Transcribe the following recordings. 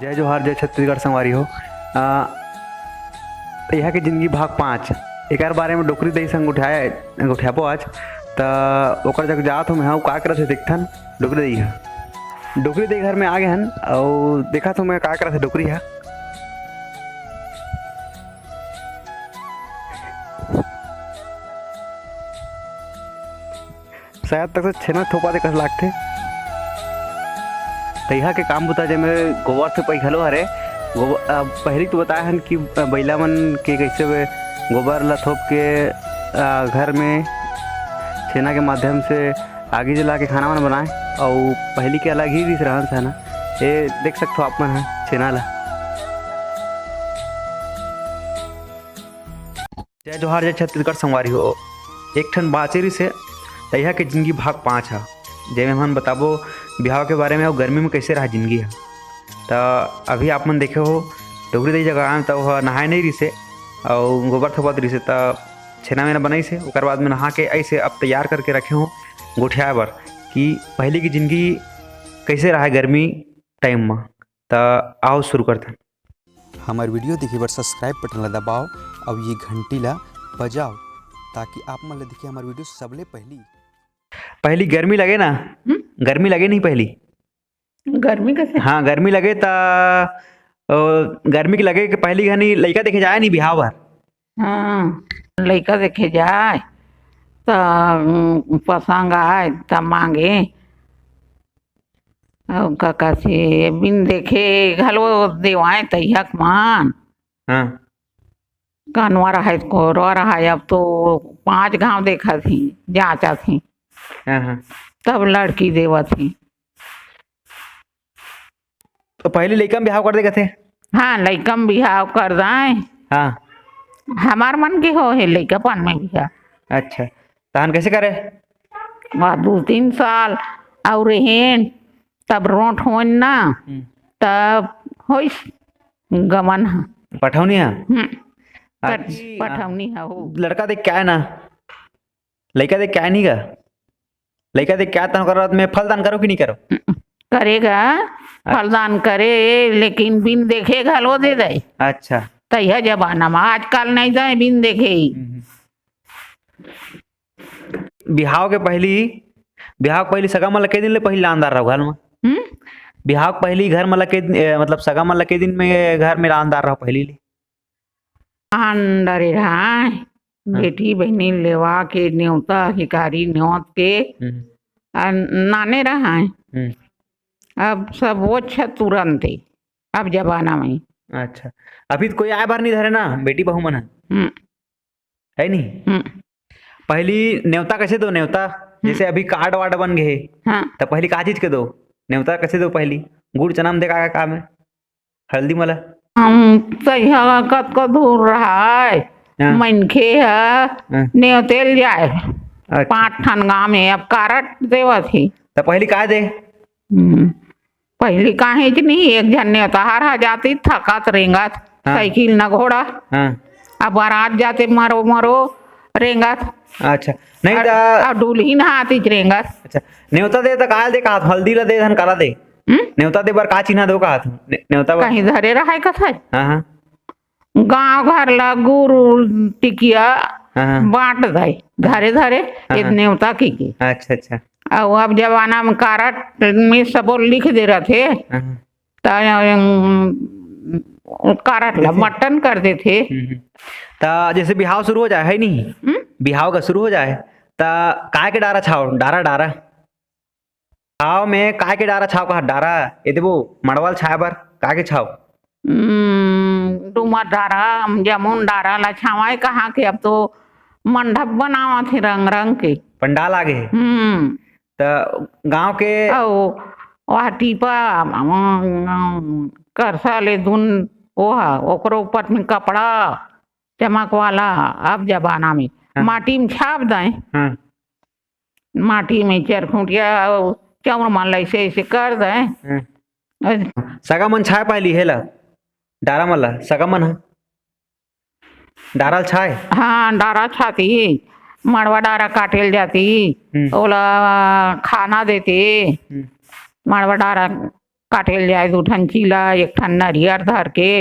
जय जोहार जय छत्तीसगढ़ संगवारी हो। यहाँ की जिंदगी भाग 5 एक बारे में डोकरी दही संग उठाबो आज तो जब जात हो मैं का करत देखथन डोकरी दही घर में आ गए हन और देखा तो मैं का करत डोकरी है। शायद तक से छेना थोपा दे कस लागथे तैहा के काम बता मैं गोबर से पई घलो हरे पहली तो बताया हन कि बैला मन के कैसे गोबर ला थोप के घर में छेना के माध्यम से आगे जला के खाना वाना बनाए और पहली के अलग ही दिस रहन था ना। ये देख सकते हो आप मन छेना ला। जय जोहार जय छत्तीसगढ़ संगवारी हो। एक ठन बाचेरी से तैहा के जिंदगी भाग 5 है जेमे हम बताबो बिहाव के बारे में और गर्मी में कैसे रहा जिंदगी है। तो अभी आप मन देखे हो डोगरी दही जगह आए तो वह नहाए नहीं रही से और गोबर थोपत रही से तो छेना मेना बनाई से ओकर बाद में नहा के ऐसे अब तैयार करके रखे हो गोठिया बर कि पहले की ज़िंदगी कैसे रहा गर्मी टाइम में। तो आओ शुरू करते। हमार वीडियो देखे बर सब्सक्राइब बटन ला दबाओ और ये घंटी ला बजाओ ताकि आप मन ला दिखे हमार वीडियो सबले पहली गर्मी लगे ना। गर्मी लगे नहीं पहली गर्मी कैसे? हाँ गर्मी लगे तो गर्मी के लगे कि पहली घनी लड़का देखे जाए नहीं बिहाव भर। हाँ लड़का देखे जाए तो पसंद आए तो मांगे और काका से बिन देखे घलो देवाए तैहक मान। हाँ कानवा रहा को रो रहा अब तो 5 गांव देखा थी जांचा थी। हाँ तब लड़की देवा थी। तो पहले लड़का में बिहाव कर देगा थे। हाँ लड़का में बिहाव कर दाए। हाँ हमार मन के हो है लड़कापन में बिहाव। अच्छा तहन कैसे करे? 2-3 साल और हेन तब रोट हो ना तब होइस गमन है पठौनी है। पठौनी है हो। लड़का देख क्या है ना लड़का देख क्या नहीं का लड़का देख क्या तन करो मैं फलदान करो कि नहीं करो? करेगा फलदान करे लेकिन बिन देखे घलो दे दे। अच्छा तैया जमाना में आजकल नहीं जाए बिन देखे ही। बिहाव के पहली सगा मन के दिन ले पहली लानदार रहो घर में। बिहाव पहली घर में लगे मतलब सगा मन लगे दिन में घर में लानदार रहो पहली ले डरे रहा बेटी बहनी लेवा के न्योता हिकारी न्योत के नाने रहा है। अब सब वो तुरंत है अब जमाना में। अच्छा अभी तो कोई आए बार नहीं धरे ना बेटी बहू मन है नहीं। पहली न्योता कैसे दो न्योता जैसे अभी कार्ड वार्ड बन गए। हाँ तो पहली का चीज के दो न्योता कैसे दो? पहली गुड़ चना में देखा काम है हल्दी मला तैया कत को दूर रहा है मनखे है न्योतेल जाए 5 ठन गाँव में अब कारट देवा थी। तो पहली का दे पहली काहे नहीं एक जन न्योता हर जाती थकत रेंगत साइकिल न घोड़ा। अब बारात जाते मरो मरो रेंगत। अच्छा नहीं अब दुल्हन हाथी रेंगत। अच्छा न्योता दे तो का दे का हल्दी ला दे धन करा दे न्योता दे बार का चिन्हा दो का न्योता कहीं धरे रहा कथा हाँ गाँव घर ला गुरु टिकिया बांट दे धरे धरे न्योता की। अच्छा अच्छा और अब जमाना में कारट में सब लिख दे रहे थे तो कारट ला मटन कर देते। तो जैसे बिहाव शुरू हो जाए है नहीं बिहाव का शुरू हो जाए तो काय के डारा छाओ डारा डारा छाव में काय के डारा छाव का डारा ये देवो मड़वाल छाया बर काय के छाव डूमर डारा जमुन डारा ला छावाए कहाँ के अब तो मंडप बनावा थे रंग रंग के पंडाल आगे तो गांव के वह टीपा करसा ले धुन ओकरो ऊपर में कपड़ा चमक वाला। अब जमाना में माटी में छाप दें माटी में चरखुटिया चौर मन ऐसे ऐसे कर दें। सगा मन छाए पहली है ला डारा मन सगा मन डारा छाए। हाँ डारा छाती मड़वा डारा काटेल जाती ओला खाना देते मड़वा डारा काटेल जाए 2 ठन चीला 1 ठन नरियर धर के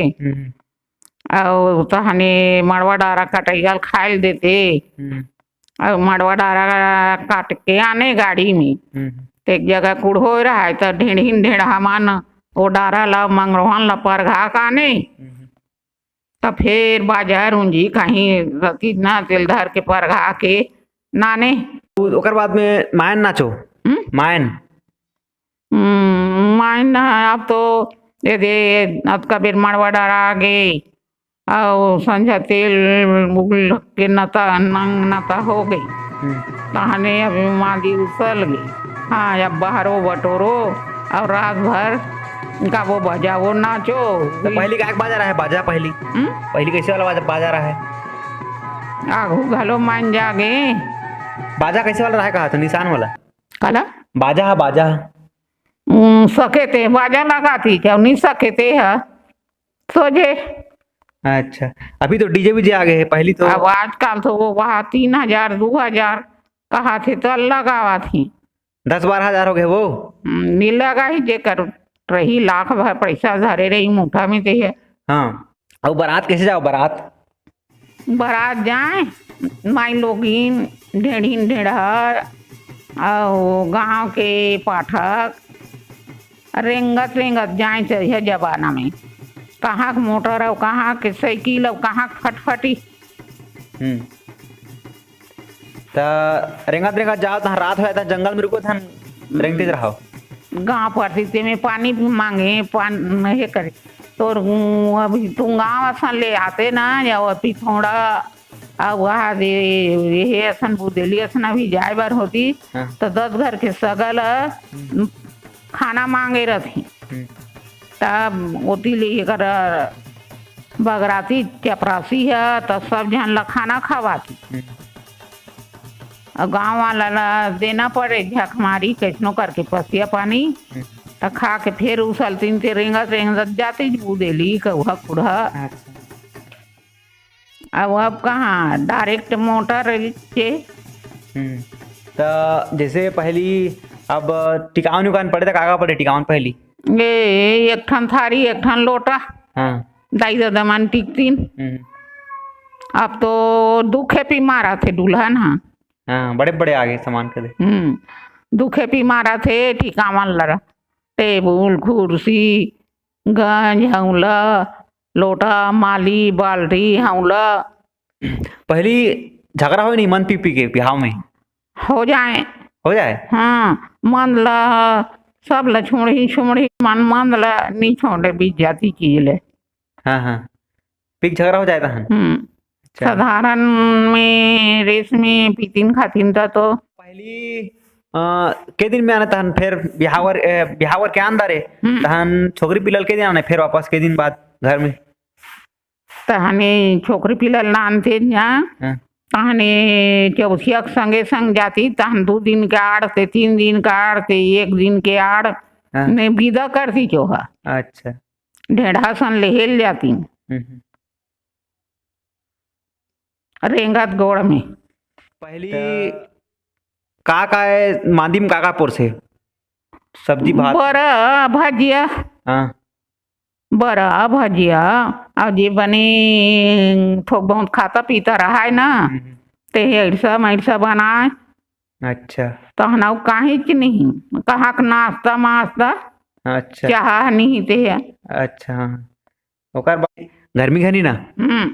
और तहने मड़वा डारा कटैयल खाइल देते और मड़वा डारा काट के आने गाड़ी में तो एक जगह कुड़हो रहा है तो ढेढ़ीन ढेढ़ा मान वो डारा ला मंगरवान ला परघा काने तो फिर बाजार उंजी कहीं रती ना तेल धर के परघा के नाने ओकर बाद में मायन नाचो मायन मायन ना अब तो दे अब कबीर मड़वा डारा आ गई और संझा तेल उगल के नता नंग नता हो गई तहने अभी मादी उसल गई। हाँ अब बाहरो बटोरो और रात भर का वो बजाओ नाचो। तो पहली का बाजा रहा है बाजा पहली कैसे वाला बाजा रहा है आगू घलो मान जागे बाजा कैसे वाला रहा है कहा तो निशान वाला कला बाजा सके थे बाजा लगाती क्या नहीं सके थे है सोझे। अच्छा अभी तो डीजे बीजे आ गए हैं पहली तो अब आजकल तो वो वहाँ 3000 2000 कहा थे तो लगावा थी 10-12 हजार हो गए वो नहीं लगा ही जे कर रही लाख भर पैसा धरे रही मुठा में ते है। हाँ और बारात कैसे जाओ बारात जाए माई लोगिन ढेढ़ीन ढेढ़र और गांव के पाठक रेंगत जाए चाहिए जमाना में कहाँ के मोटर और कहाँ के साइकिल और कहाँ के फटफटी तो रेंगत जाओ तो रात हो जाता जंगल में रुको था रेंगते रहो गाँव पर में पानी भी मांगे पानी करे तो अभी तुम गाँव असन ले आते ना या अभी थोड़ा अब वहाँ दे ये असन बुदेली असन अभी जाए बार होती तो 10 घर के सगल खाना मांगे रहती तब ओती लेकर बगराती चपरासी है तो सब जन ला खाना खवाती और गाँव वाला ला देना पड़े झक मारी कैसनो करके पसिया पानी तो खा के फिर उछलती ते रेंगत जाती बुदेली कौहा कुड़ा। अब कहाँ डायरेक्ट मोटर के तो जैसे पहली अब टिकावन उकान पड़े तो कागा पड़े टिकावन पहली ये 1 ठन थारी 1 ठन लोटा दाई दादा मान टिकतीन। अब तो 2 खेपी मारा थे दुल्हन हाँ बड़े आगे सामान के दे 2 खेपी मारा थे ठिकावन लड़ा टेबुल कुर्सी गंज हौला लोटा माली बाल्टी हौला। पहली झगड़ा हो नहीं मन पी के बिहाव में हो जाए हाँ मन ला सब ला छोड़ी मन ला नहीं छोड़े बीच जाती चीज ले हाँ पिक झगड़ा हो जाता है साधारण में रेस में पीतीन खातीन था तो पहली के दिन में आना तहन फिर बिहावर के अंदर है तहन छोकरी पिलल के दिन आना फिर वापस के दिन बाद घर में तहने छोकरी पिलल नानते तहने चौथिया संगे संग जाती तहन 2 दिन के आड़ से 3 दिन का आड़ से 1 दिन के आड़ ने विदा करती चोहा। अच्छा ढेढ़ा सन लेहेल जाती रेंगत गोड़ में पहली का है मांदी में काका पोर से सब्जी भात बड़ा भजिया बड़ा भजिया और जी बने थोक बहुत खाता पीता रहा है ना ते ऐसा बनाए। अच्छा तहना काहे कि नहीं कहाँ का नाश्ता मास्ता अच्छा चाह नहीं ते अच्छा ओकर बाद गर्मी घनी ना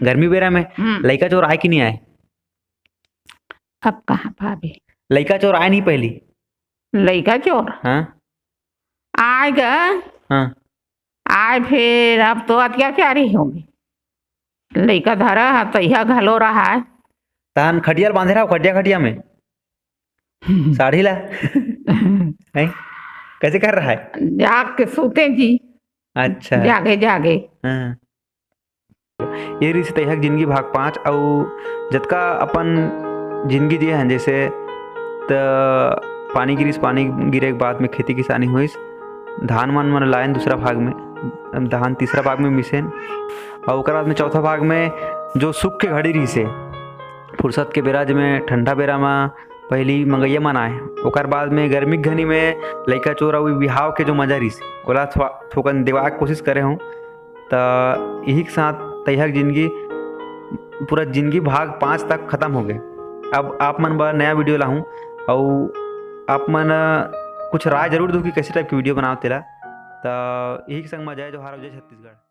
गर्मी बेरा में लड़का चोर आए कि नहीं आए अब कहाँ भाभी लड़का चोर आए नहीं पहली लड़का चोर आएगा आए फिर अब तो अत्याचारी होगी लड़का धरा तैया घलो रहा है तहन खटिया बांधे रहा खटिया में साड़ी ला कैसे कर रहा है जाग के सोते जी। अच्छा जागे ये रही तैहक जिंदगी भाग 5 और जतका अपन जिंदगी जी है जैसे तो पानी गिरे के बाद में खेती किसानी हुई धान मन लाइन दूसरा भाग में धान तीसरा भाग में मिसेन और उसके बाद में चौथा भाग में जो सुख के घड़ी रही से फुर्सत के बेरा में ठंडा बेरा में पहली मंगैया मनाए, ओकर बाद में गर्मी के घनी में लइका चोर अउ बिहाव के जो मजा रहिस ओला थोकन देवा के कोशिश करे हूँ। त यही के साथ तैहा के जिंदगी पूरा जिंदगी भाग 5 तक खत्म हो गए। अब आप मन बर नया वीडियो लाहूँ और आप मन कुछ राय जरूर दो कि कैसे टाइप की वीडियो बनाओ तेला। तो यही के संग मजा है जो हार हो जाए छत्तीसगढ़।